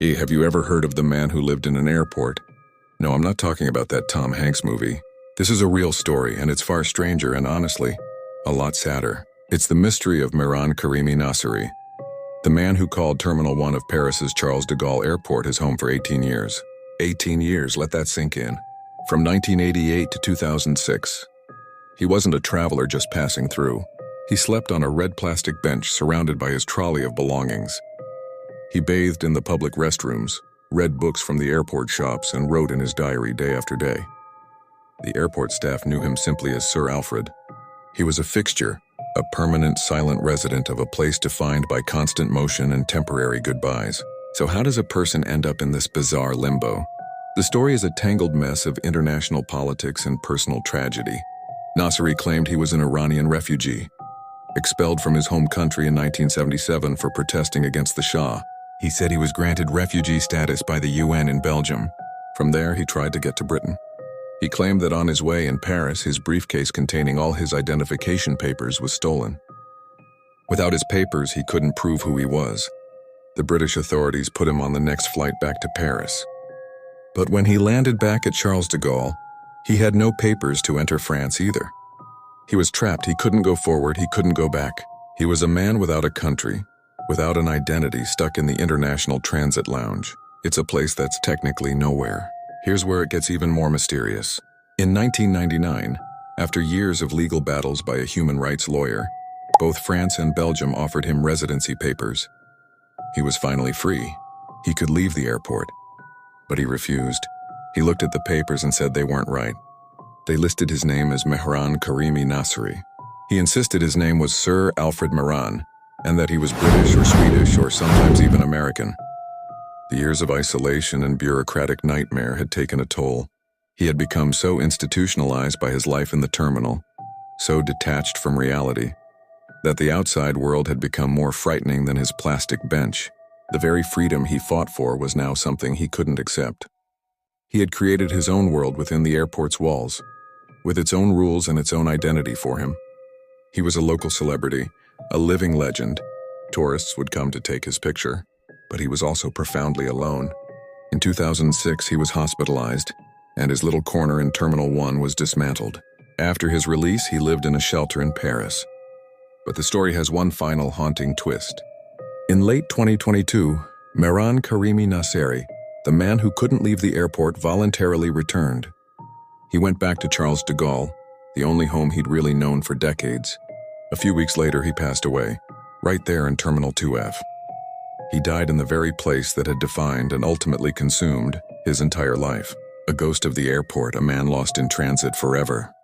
Hey, have you ever heard of the man who lived in an airport? No, I'm not talking about that Tom Hanks movie. This is a real story, and it's far stranger and honestly, a lot sadder. It's the mystery of Mehran Karimi Nasseri, the man who called Terminal 1 of Paris's Charles de Gaulle Airport his home for 18 years. 18 years, let that sink in. From 1988 to 2006. He wasn't a traveler just passing through. He slept on a red plastic bench surrounded by his trolley of belongings. He bathed in the public restrooms, read books from the airport shops, and wrote in his diary day after day. The airport staff knew him simply as Sir Alfred. He was a fixture, a permanent silent resident of a place defined by constant motion and temporary goodbyes. So how does a person end up in this bizarre limbo? The story is a tangled mess of international politics and personal tragedy. Nasseri claimed he was an Iranian refugee, expelled from his home country in 1977 for protesting against the Shah. He said he was granted refugee status by the UN in Belgium. From there, he tried to get to Britain. He claimed that on his way in Paris, his briefcase containing all his identification papers was stolen. Without his papers, he couldn't prove who he was. The British authorities put him on the next flight back to Paris. But when he landed back at Charles de Gaulle, he had no papers to enter France either. He was trapped. He couldn't go forward. He couldn't go back. He was a man without a country, without an identity, stuck in the International Transit Lounge. It's a place that's technically nowhere. Here's where it gets even more mysterious. In 1999, after years of legal battles by a human rights lawyer, both France and Belgium offered him residency papers. He was finally free. He could leave the airport. But he refused. He looked at the papers and said they weren't right. They listed his name as Mehran Karimi Nasseri. He insisted his name was Sir Alfred Mehran, and that he was British or Swedish or sometimes even American. The years of isolation and bureaucratic nightmare had taken a toll. He had become so institutionalized by his life in the terminal, so detached from reality, that the outside world had become more frightening than his plastic bench. The very freedom he fought for was now something he couldn't accept. He had created his own world within the airport's walls, with its own rules and its own identity for him. He was a local celebrity, a living legend. Tourists would come to take his picture, but he was also profoundly alone. In 2006, he was hospitalized, and his little corner in Terminal 1 was dismantled. After his release, he lived in a shelter in Paris. But the story has one final haunting twist. In late 2022, Mehran Karimi Nasseri, the man who couldn't leave the airport, voluntarily returned. He went back to Charles de Gaulle, the only home he'd really known for decades. A few weeks later, he passed away, right there in Terminal 2F. He died in the very place that had defined and ultimately consumed his entire life. A ghost of the airport, a man lost in transit forever.